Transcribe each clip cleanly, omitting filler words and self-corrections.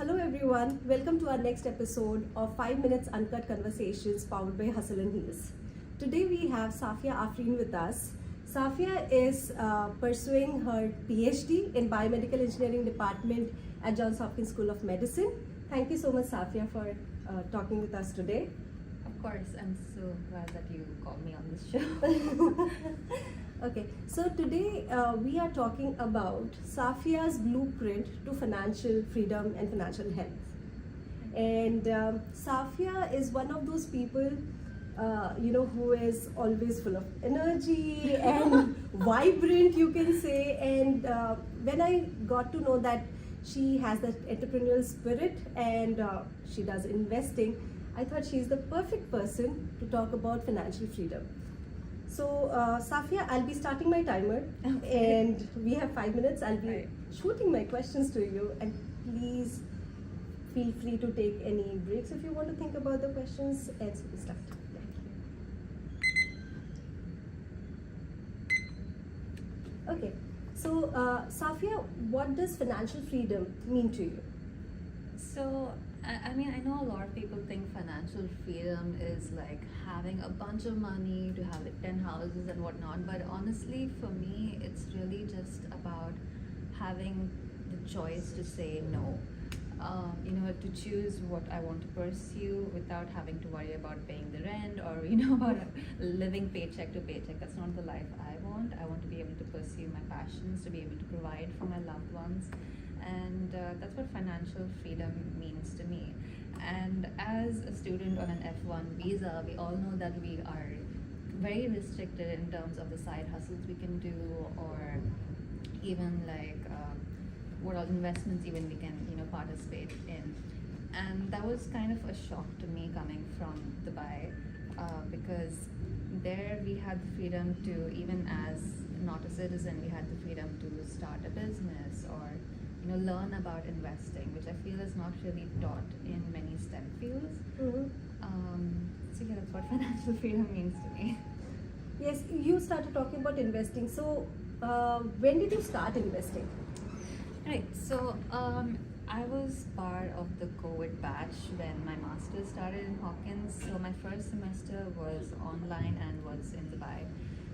Hello everyone, welcome to our next episode of 5 Minutes Uncut Conversations powered by Hustle and Heels. Today we have Safiya Afreen with us. Safiya is pursuing her PhD in Biomedical Engineering department at Johns Hopkins School of Medicine. Thank you so much Safiya for talking with us today. Of course, I'm so glad that you called me on this show. Okay, so today we are talking about Safiya's blueprint to financial freedom and financial health. And Safiya is one of those people, who is always full of energy and vibrant, you can say. And when I got to know that she has that entrepreneurial spirit and she does investing, I thought she's the perfect person to talk about financial freedom. So, Safiya, I'll be starting my timer, and we have 5 minutes. I'll be shooting my questions to you, and please feel free to take any breaks if you want to think about the questions. And so we start. Okay, so Safiya, what does financial freedom mean to you? So, I mean, I know a lot of people think financial freedom is like having a bunch of money to have like 10 houses and whatnot, but honestly, for me, it's really just about having the choice to say no. To choose what I want to pursue without having to worry about paying the rent or, about living paycheck to paycheck. That's not the life I want. I want to be able to pursue my passions, to be able to provide for my loved ones. And that's what financial freedom means to me. And as a student on an F1 visa, we all know that we are very restricted in terms of the side hustles we can do, or even like what all investments even we can participate in. And that was kind of a shock to me coming from Dubai, because there we had the freedom to, even as not a citizen, we had the freedom to start a business or learn about investing, which I feel is not really taught in many STEM fields. Mm-hmm. So yeah, that's what financial freedom means to me. Yes, you started talking about investing. So, when did you start investing? Right. So I was part of the COVID batch when my master's started in Hopkins. So my first semester was online and was in Dubai.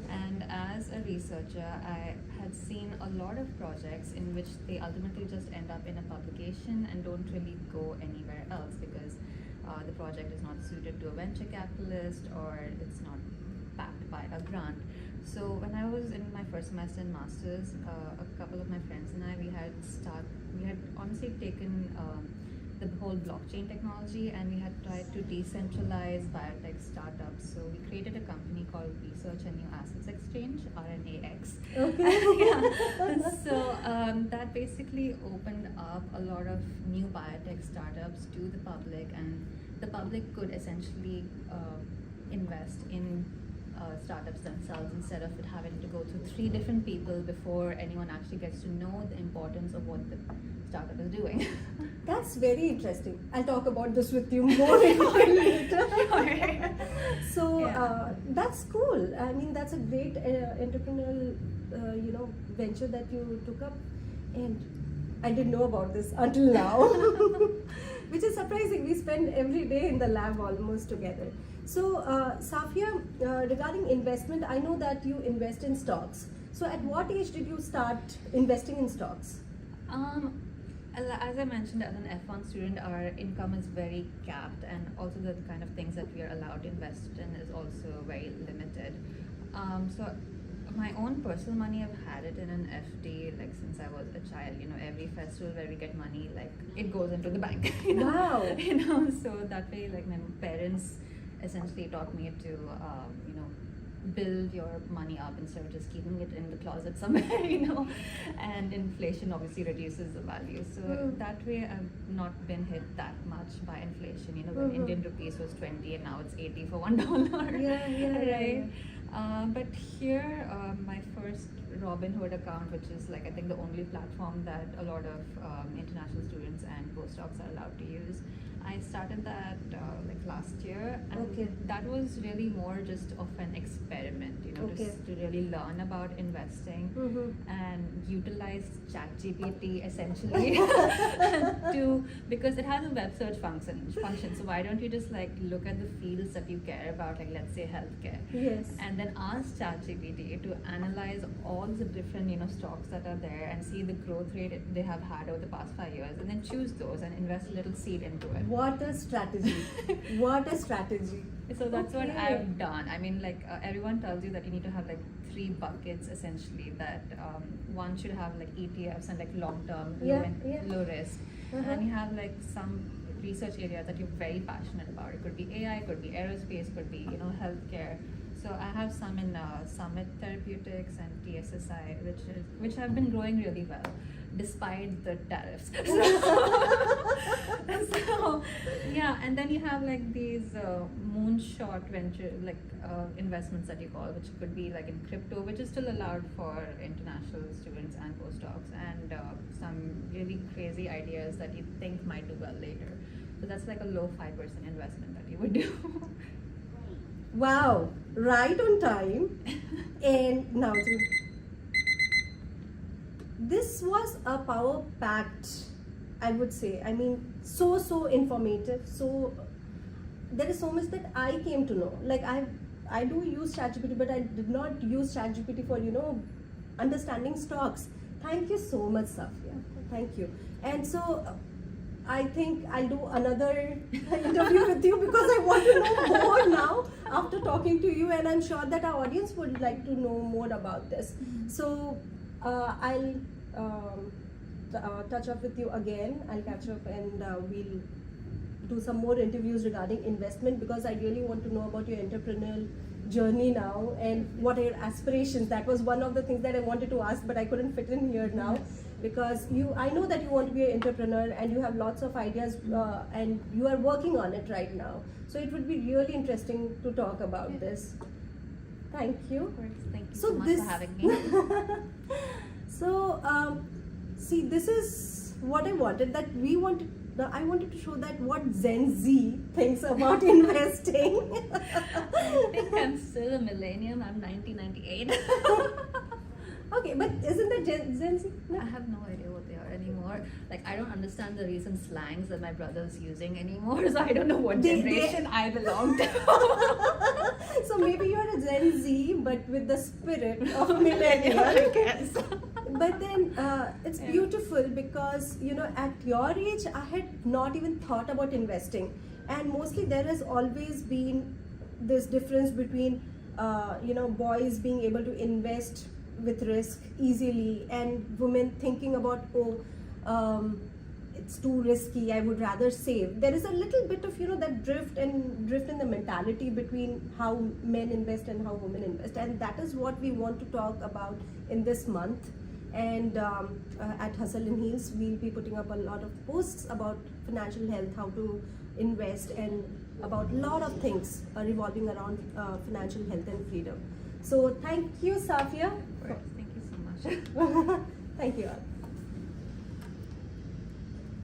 And as a researcher, I had seen a lot of projects in which they ultimately just end up in a publication and don't really go anywhere else because the project is not suited to a venture capitalist or it's not backed by a grant. So when I was in my first semester in masters, a couple of my friends and I, we had honestly taken the whole blockchain technology and we had tried to decentralize biotech startups. So we created a company called Research and New Assets Exchange, RNAX. Okay. So that basically opened up a lot of new biotech startups to the public, and the public could essentially invest in startups themselves instead of it having to go through 3 different people before anyone actually gets to know the importance of what the startup is doing. That's very interesting. I'll talk about this with you more later. So that's cool. I mean, that's a great entrepreneurial, venture that you took up, and I didn't know about this until now, which is surprising. We spend every day in the lab almost together. So, Safiya, regarding investment, I know that you invest in stocks. So, at what age did you start investing in stocks? As I mentioned, as an F1 student, our income is very capped, and also the kind of things that we are allowed to invest in is also very limited. So my own personal money, I've had it in an FD like since I was a child. Every festival where we get money, like it goes into the bank. Wow. So that way, like my parents essentially taught me to, build your money up instead of just keeping it in the closet somewhere, and inflation obviously reduces the value. So that way I've not been hit that much by inflation. When Indian rupees was 20 and now it's 80 for $1. Right? But here, my first Robinhood account, which is like I think the only platform that a lot of international students and postdocs are allowed to use, I started that like last year, and Okay. that was really more just of an experiment, Okay. just to really learn about investing and utilize ChatGPT essentially because it has a web search function. So why don't you just like look at the fields that you care about, like let's say healthcare, Yes. and then ask ChatGPT to analyze all the different stocks that are there and see the growth rate they have had over the past 5 years, and then choose those and invest a little seed into it. What a strategy! What a strategy! So that's what Okay. I've done. I mean, like everyone tells you that you need to have like 3 buckets essentially. That one should have like ETFs and like long term, low risk, and then you have like some research areas that you're very passionate about. It could be AI, it could be aerospace, could be healthcare. So I have some in Summit Therapeutics and TSSI, which have been growing really well despite the tariffs. So yeah, and then you have like these moonshot venture investments that you call, which could be like in crypto, which is still allowed for international students and postdocs, and some really crazy ideas that you think might do well later. So that's like a low 5% investment that you would do. Wow! Right on time. And now this was a power packed, I would say. I mean, so informative. So there is so much that I came to know. Like I do use ChatGPT, but I did not use ChatGPT for understanding stocks. Thank you so much, Safiya. Thank you. And so I think I'll do another interview with you because I want to know more now after talking to you, and I'm sure that our audience would like to know more about this. So I'll touch up with you again. I'll catch up, and we'll do some more interviews regarding investment, because I really want to know about your entrepreneurial journey now and what are your aspirations. That was one of the things that I wanted to ask, but I couldn't fit in here now, because I know that you want to be an entrepreneur and you have lots of ideas, and you are working on it right now. So it would be really interesting to talk about this. Thank you. Of course, thank you So so much this- for having me. So see, this is what I wanted. I wanted to show that what Gen Z thinks about investing. I think I'm still a millennium. I'm 1998. Okay, but isn't that Gen Z? No? I have no idea what they are anymore. Like, I don't understand the recent slangs that my brother's using anymore, so I don't know what They- generation I belong to. So maybe you're a Gen Z, but with the spirit of a millennial. I guess. But then it's beautiful because at your age I had not even thought about investing, and mostly there has always been this difference between boys being able to invest with risk easily, and women thinking about it's too risky, I would rather save. There is a little bit of that drift in the mentality between how men invest and how women invest, and that is what we want to talk about in this month. And at Hustle and Heels, we'll be putting up a lot of posts about financial health, how to invest, and about a lot of things revolving around financial health and freedom. So thank you, Safiya. Of course, thank you so much. Thank you all.